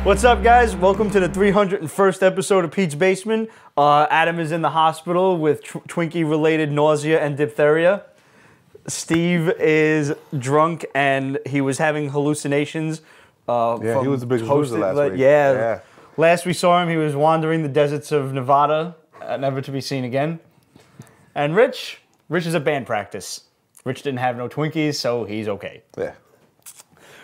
What's up, guys? Welcome to the 301st episode of Pete's Basement. Adam is in the hospital with Twinkie-related nausea and diphtheria. Steve is drunk and he was having hallucinations. Yeah, he was the biggest loser last week. Yeah. Last we saw him, he was wandering the deserts of Nevada, never to be seen again. And Rich is at band practice. Rich didn't have no Twinkies, so he's okay. Yeah.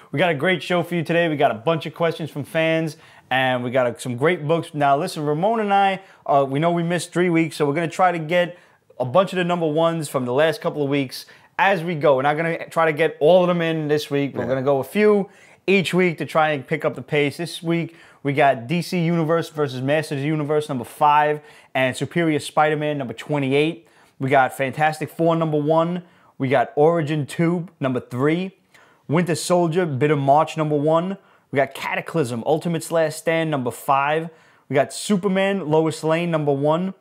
We got a great show for you today. We got a bunch of questions from fans, and we got some great books. Now, listen, Ramon and I, we know we missed 3 weeks, so we're going to try to get a bunch of the number ones from the last couple of weeks as we go. We're not going to try to get all of them in this week. We're going to go a few each week to try and pick up the pace. This week, we got DC Universe versus Masters of the Universe, number 5, and Superior Spider-Man, number 28. We got Fantastic Four, number 1. We got Origin 2, number 3. Winter Soldier, Bitter March, number 1. We got Cataclysm, Ultimate's Last Stand, number 5. We got Superman, Lois Lane, number 1.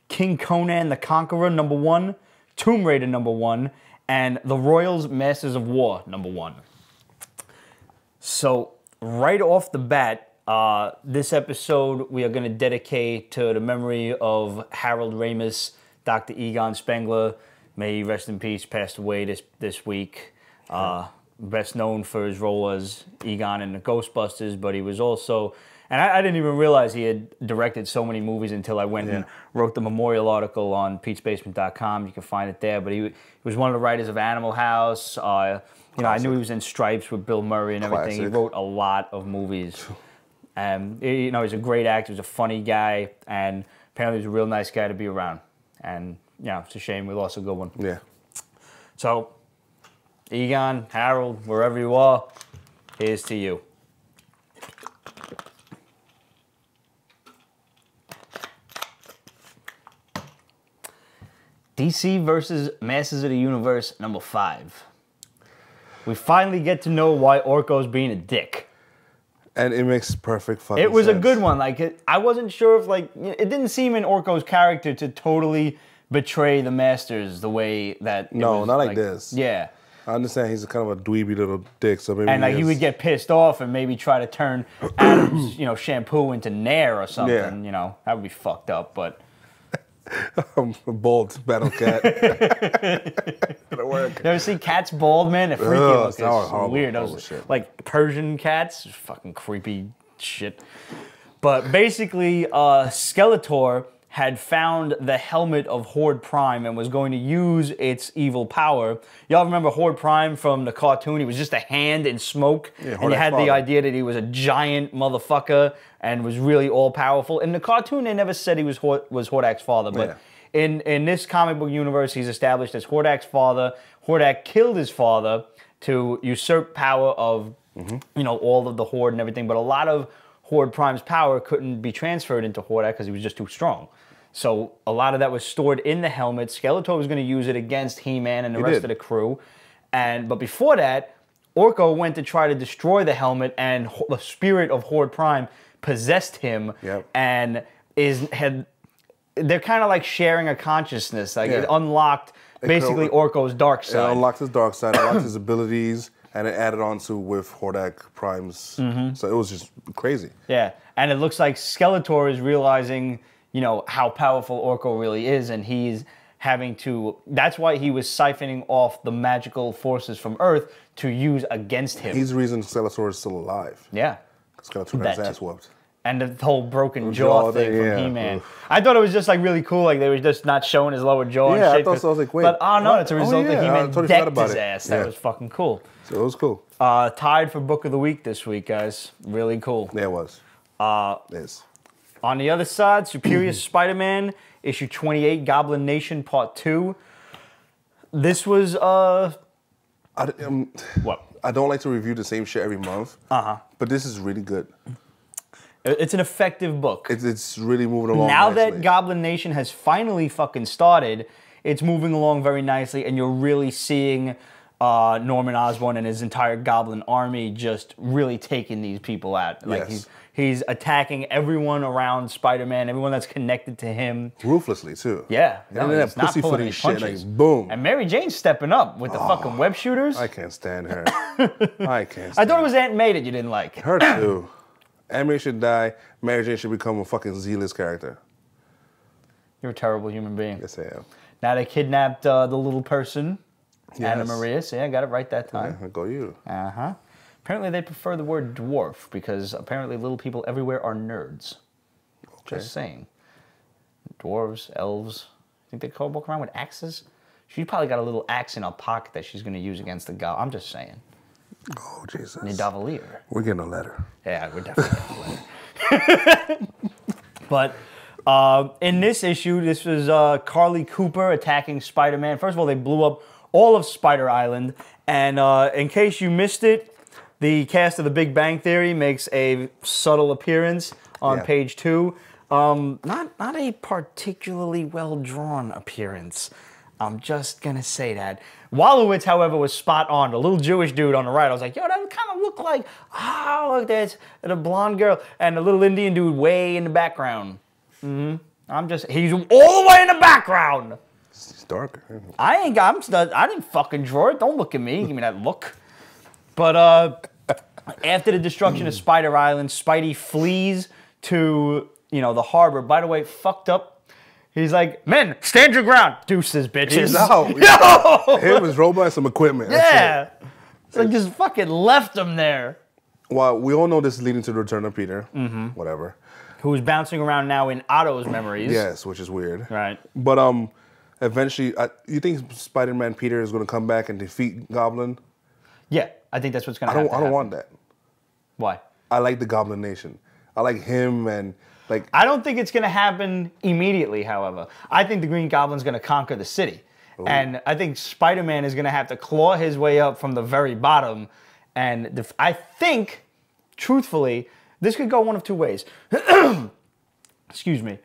King Conan, the Conqueror, number 1. Tomb Raider, number 1. And The Royals, Masters of War, number 1. So, right off the bat, this episode we are going to dedicate to the memory of Harold Ramis, Dr. Egon Spengler. May he rest in peace, passed away this week. Best known for his role as Egon in the Ghostbusters, but he was also, and I didn't even realize he had directed so many movies until I went and wrote the memorial article on Pete'sBasement.com. You can find it there. But he was one of the writers of Animal House. I knew he was in Stripes with Bill Murray and everything. Classic. He wrote a lot of movies. He's a great actor. He's a funny guy, and apparently he's a real nice guy to be around. And it's a shame we lost a good one. Yeah. So, Egon, Harold, wherever you are, here's to you. DC versus Masters of the Universe, number 5. We finally get to know why Orko's being a dick. And it makes perfect fucking sense. It was a good one. I wasn't sure if, it didn't seem in Orko's character to totally betray the Masters the way that No, not like this. Yeah. I understand he's kind of a dweeby little dick, so maybe he would get pissed off and maybe try to turn Adam's, shampoo into Nair or something. Yeah. That would be fucked up. But a bald battle cat. It'll work. You ever see cats bald, man? They're freaky looking. It's horrible, weird. horrible shit. Like Persian cats, fucking creepy shit. But basically, Skeletor had found the helmet of Horde Prime and was going to use its evil power. Y'all remember Horde Prime from the cartoon? He was just a hand in smoke. Yeah, and you had the idea that he was a giant motherfucker and was really all-powerful. In the cartoon, they never said he was Hordak's father, but in this comic book universe, he's established as Hordak's father. Hordak killed his father to usurp power of, all of the Horde and everything, but a lot of Horde Prime's power couldn't be transferred into Hordak because he was just too strong. So a lot of that was stored in the helmet. Skeletor was going to use it against He-Man and the rest of the crew. But before that, Orko went to try to destroy the helmet, and the spirit of Horde Prime possessed him. Yep. And they're kind of like sharing a consciousness. It unlocked basically Orko's dark side. It unlocked his dark side, unlocked his abilities, and it added on to with Hordak Prime's. So it was just crazy. Yeah, and it looks like Skeletor is realizing, how powerful Orko really is, and he's having to. That's why he was siphoning off the magical forces from Earth to use against him. He's the reason Skeletor is still alive. Yeah. Skeletor got his ass whooped. And the whole broken jaw thing from He-Man. I thought it was just really cool, they were just not showing his lower jaw and shit. I thought so. I was like, wait. But it's a result that He-Man totally decked his ass. That was fucking cool. So it was cool. Tied for Book of the Week this week, guys. Really cool. Yeah, it was. It is. On the other side, Superior Spider-Man, issue 28, Goblin Nation, part 2. This was, what? I don't like to review the same shit every month. But this is really good. It's an effective book. It's really moving along Now nicely. that Goblin Nation has finally fucking started, it's moving along very nicely, and you're really seeing Norman Osborn and his entire Goblin army just really taking these people out. He's attacking everyone around Spider-Man, everyone that's connected to him. Ruthlessly, too. Yeah. And then that pussyfooting shit, boom. And Mary Jane's stepping up with the fucking web shooters. I can't stand her. I can't stand I thought it was Aunt May that you didn't like. Her, too. Anime should die. Mary Jane should become a fucking Z-list character. You're a terrible human being. Yes, I am. Now they kidnapped the little person, Anna Yes. Maria. See, I got it right that time. Yeah, go you. Uh-huh. Apparently they prefer the word dwarf because apparently little people everywhere are nerds. Okay. Just saying. Dwarves, elves. Think they walk around with axes? She's probably got a little axe in her pocket that she's going to use against the goblin. I'm just saying. Oh, Jesus. Nidavellir. We're getting a letter. Yeah, we're definitely getting a letter. But in this issue, this was Carly Cooper attacking Spider-Man. First of all, they blew up all of Spider Island. And in case you missed it, the cast of The Big Bang Theory makes a subtle appearance on page 2. Not a particularly well-drawn appearance. I'm just going to say that. Wallowitz, however, was spot on. The little Jewish dude on the right, I was like, yo, that kind of look like, look, there's the blonde girl and the little Indian dude way in the background. He's all the way in the background. It's darker. I didn't fucking draw it. Don't look at me. Give me that look. But after the destruction of Spider Island, Spidey flees to, the harbor. By the way, fucked up. He's like, men, stand your ground. Deuces, bitches. No. Him, his robot, some equipment. Yeah. It's like just fucking left him there. Well, we all know this is leading to the return of Peter. Whatever. Who's bouncing around now in Otto's memories. Yes, which is weird. Right. But eventually, you think Spider-Man Peter is going to come back and defeat Goblin? Yeah, I think that's what's going to happen. I don't want that. Why? I like the Goblin Nation. I like him and like. I don't think it's going to happen immediately, however. I think the Green Goblin's going to conquer the city. Ooh. And I think Spider-Man is going to have to claw his way up from the very bottom. And I think, truthfully, this could go one of two ways. Excuse me.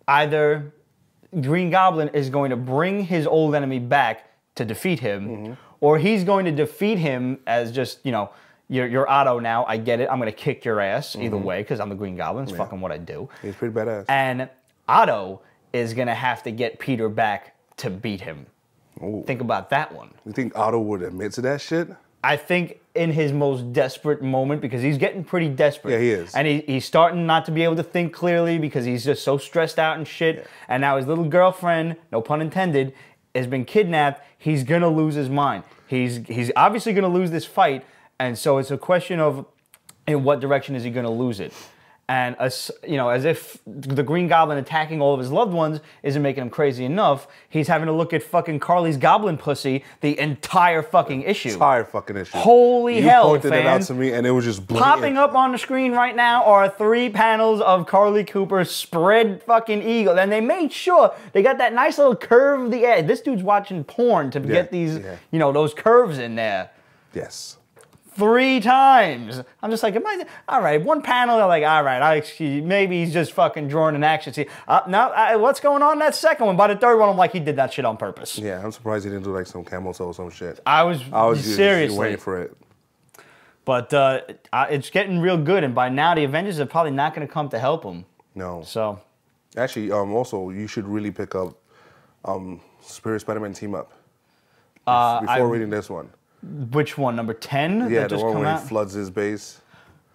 Either Green Goblin is going to bring his old enemy back to defeat him, or he's going to defeat him as just, you're Otto now. I get it. I'm going to kick your ass either way because I'm the Green Goblin. It's fucking what I do. He's pretty badass. And Otto is going to have to get Peter back to beat him. Ooh. Think about that one. You think Otto would admit to that shit? I think in his most desperate moment, because he's getting pretty desperate. Yeah, he is. And he's starting not to be able to think clearly because he's just so stressed out and shit. Yeah. And now his little girlfriend, no pun intended, has been kidnapped. He's going to lose his mind. He's obviously going to lose this fight. And so it's a question of in what direction is he going to lose it. And, as if the Green Goblin attacking all of his loved ones isn't making him crazy enough, he's having to look at fucking Carly's goblin pussy the entire fucking issue. Entire fucking issue. Holy hell, You pointed it out to me, and it was just blatant. Popping up on the screen right now are 3 panels of Carly Cooper spread fucking eagle. And they made sure they got that nice little curve of the edge. This dude's watching porn to get these, those curves in there. Yes. 3 times. I'm just like, all right, one panel, they're like, all right, maybe he's just fucking drawing an action scene. What's going on in that second one? By the third one, I'm like, he did that shit on purpose. Yeah, I'm surprised he didn't do like some camel toe or some shit. I was seriously just waiting for it. But it's getting real good, and by now the Avengers are probably not going to come to help him. No. So. Actually, also, you should really pick up Spirit Spider-Man Team Up before reading this one. Which one? Number 10? Yeah, the one where he floods his base.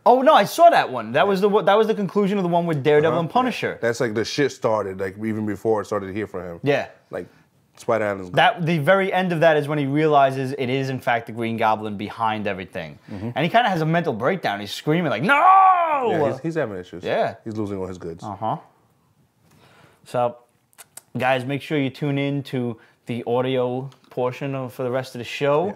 Oh no, I saw that one. That was the conclusion of the one with Daredevil and Punisher. That's like the shit started, like even before it started here for him. Yeah. Like Spider-Man. The very end of that is when he realizes it is in fact the Green Goblin behind everything, and he kind of has a mental breakdown. He's screaming like, "No!" Yeah, he's having issues. Yeah, he's losing all his goods. So, guys, make sure you tune in to the audio portion for the rest of the show. Yeah.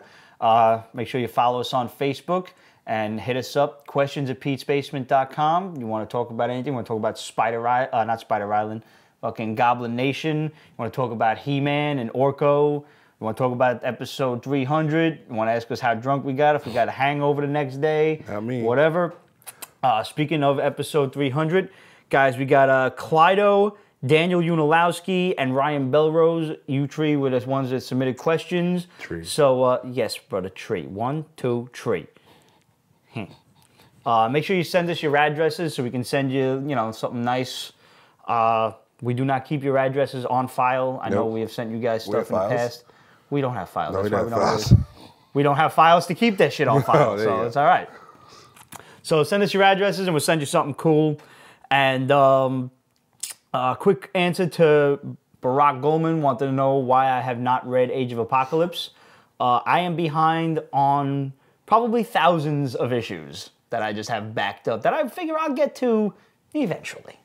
Make sure you follow us on Facebook and hit us up, questions@petesbasement.com. You want to talk about anything? You want to talk about not Spider Island, fucking Goblin Nation. You want to talk about He-Man and Orko. You want to talk about episode 300. You want to ask us how drunk we got, if we got a hangover the next day. Not me. Whatever. Speaking of episode 300, guys, we got Clydo, Daniel Unilowski, and Ryan Belrose. You three were the ones that submitted questions. Tree. So, yes, brother, tree. 1, 2, 3. Make sure you send us your addresses so we can send you, something nice. We do not keep your addresses on file. I know we have sent you guys stuff in the past. We don't have files. No, That's right. We don't have files to keep that shit on file, so it's all right. So send us your addresses and we'll send you something cool. And quick answer to Barack Goldman wanted to know why I have not read Age of Apocalypse. I am behind on probably thousands of issues that I just have backed up that I figure I'll get to eventually.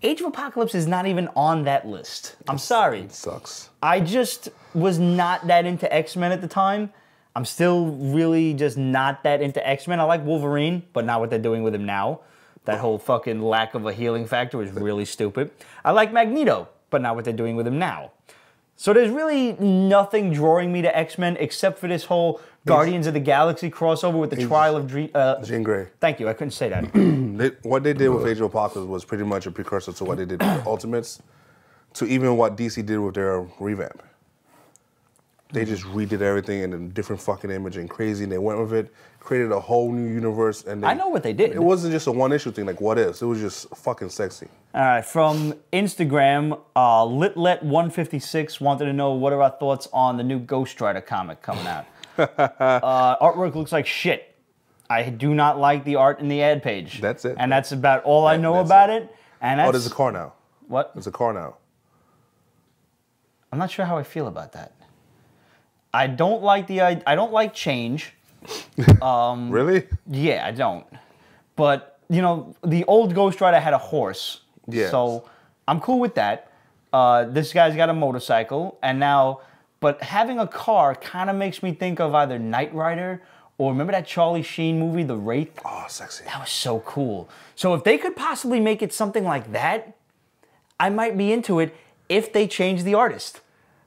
Age of Apocalypse is not even on that list. I'm sorry. It sucks. I just was not that into X-Men at the time. I'm still really just not that into X-Men. I like Wolverine, but not what they're doing with him now. That whole fucking lack of a healing factor is really stupid. I like Magneto, but not what they're doing with him now. So there's really nothing drawing me to X-Men except for this whole Guardians of the Galaxy crossover with the trial of Jean Grey. Thank you, I couldn't say that. What they did with Age of Apocalypse was pretty much a precursor to what they did with Ultimates, to even what DC did with their revamp. They just redid everything in a different fucking image and crazy, and they went with it, created a whole new universe. And I know what they did. It wasn't just a one-issue thing like What Ifs. It was just fucking sexy. All right, from Instagram, Litlet156 wanted to know what are our thoughts on the new Ghost Rider comic coming out. Artwork looks like shit. I do not like the art in the ad page. That's it. And that's about all I know about it. And that's, there's a car now. What? There's a car now. I'm not sure how I feel about that. I don't like I don't like change. Really? Yeah, I don't. But, you know, the old Ghost Rider had a horse. Yes. So I'm cool with that. This guy's got a motorcycle, and now, but having a car kind of makes me think of either Knight Rider or remember that Charlie Sheen movie, The Wraith? Oh, sexy. That was so cool. So if they could possibly make it something like that, I might be into it if they change the artist.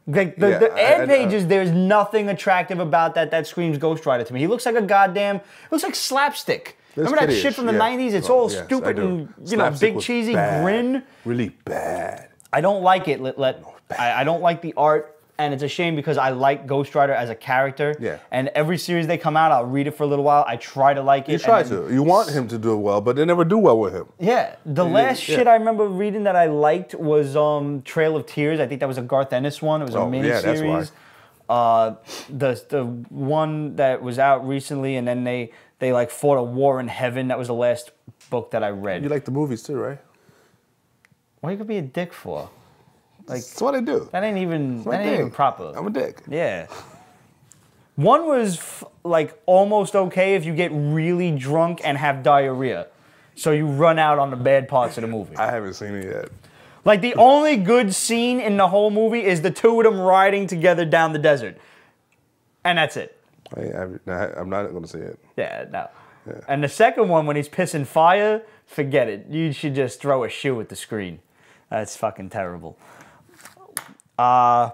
Like the ad pages, there's nothing attractive about that screams Ghost Rider to me. He looks like a goddamn, looks like slapstick. Remember that shit from the 90s? It's all stupid and, you know, big cheesy grin. Really bad. I don't like it, I don't like the art, and it's a shame because I like Ghost Rider as a character. Yeah. And every series they come out, I'll read it for a little while. I try to like it. You try to. You want him to do it well, but they never do well with him. Yeah. The last shit I remember reading that I liked was Trail of Tears. I think that was a Garth Ennis one. It was a mini series. That's why. The one that was out recently, and then they like fought a war in heaven. That was the last book that I read. You like the movies too, right? What you could be a dick for? Like, that's what I do. That ain't even proper. I'm a dick. Yeah. One was like almost okay if you get really drunk and have diarrhea. So you run out on the bad parts of the movie. I haven't seen it yet. Like the only good scene in the whole movie is the two of them riding together down the desert. And that's it. I'm not going to see it. Yeah, no. Yeah. And the second one, when he's pissing fire, forget it. You should just throw a shoe at the screen. That's fucking terrible. Daniel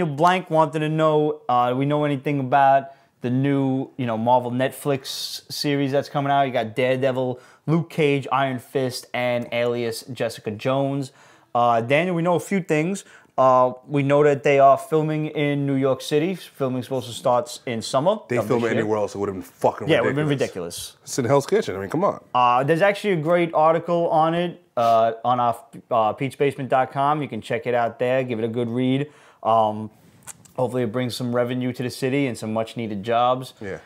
Blank wanted to know, do we know anything about the new, Marvel Netflix series that's coming out? You got Daredevil, Luke Cage, Iron Fist, and Alias Jessica Jones. Daniel, we know a few things. We know that they are filming in New York City. Filming supposed to start in summer. They film it anywhere else, it would have been fucking ridiculous. Yeah, it would have been ridiculous. It's in Hell's Kitchen. I mean, come on. There's actually a great article on it on our peachbasement.com. You can check it out there. Give it a good read. Hopefully it brings some revenue to the city and some much-needed jobs. Yeah.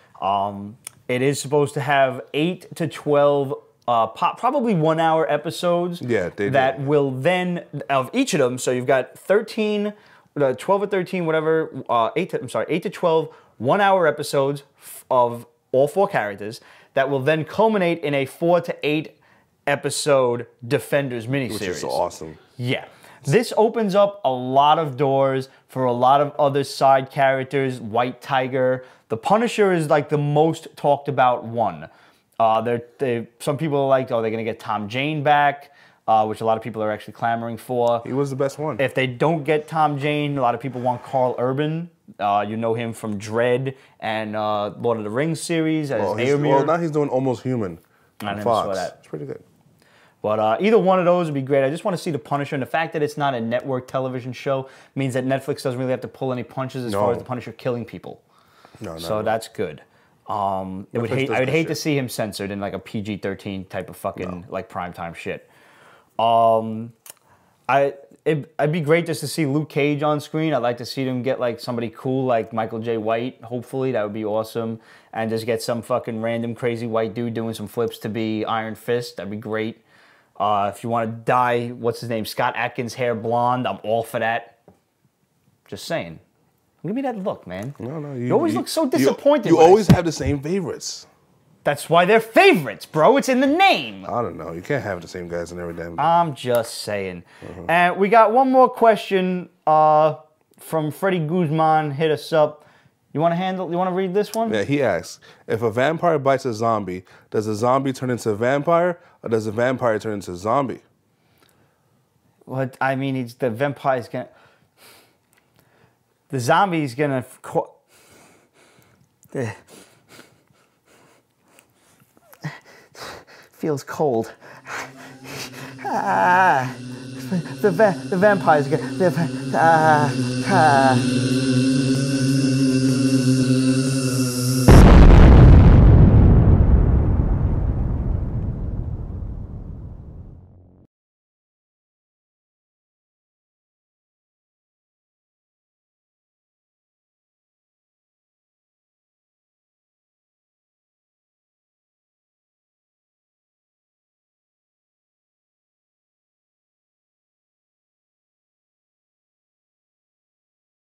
It is supposed to have 8 to 12 probably 1 hour episodes. Yeah, that will then, of each of them, so you've got 12 or 13, whatever, 8 to 12 1 hour episodes of all 4 characters that will then culminate in a 4 to 8 episode Defenders miniseries. Which is awesome. Yeah. This opens up a lot of doors for a lot of other side characters. White Tiger. The Punisher is like the most talked about one. Some people are like, they're going to get Tom Jane back, which a lot of people are actually clamoring for. He was the best one. If they don't get Tom Jane, a lot of people want Carl Urban. You know him from Dredd and Lord of the Rings series as Éomer. Well, now he's doing Almost Human on Fox. Saw that. It's pretty good. But either one of those would be great. I just want to see The Punisher. And the fact that it's not a network television show means that Netflix doesn't really have to pull any punches as far as The Punisher killing people. No, so that's good. I would hate to see him censored in like a PG-13 type of fucking like primetime shit. It'd be great just to see Luke Cage on screen. I'd like to see them get like somebody cool like Michael J. White. Hopefully, that would be awesome. And just get some fucking random crazy white dude doing some flips to be Iron Fist. That'd be great. If you want to dye, what's his name, Scott Adkins' hair blonde, I'm all for that. Just saying. Give me that look, man. No, you always look so disappointed. You always have the same favorites. That's why they're favorites, bro. It's in the name. I don't know. You can't have the same guys in every damn. I'm just saying. And we got one more question from Freddie Guzman. Hit us up. You want to read this one? Yeah, he asks, if a vampire bites a zombie, does the zombie turn into a vampire, or does the vampire turn into a zombie? What I mean is the vampire's gonna. The zombie's gonna. Feels cold. The vampire's gonna.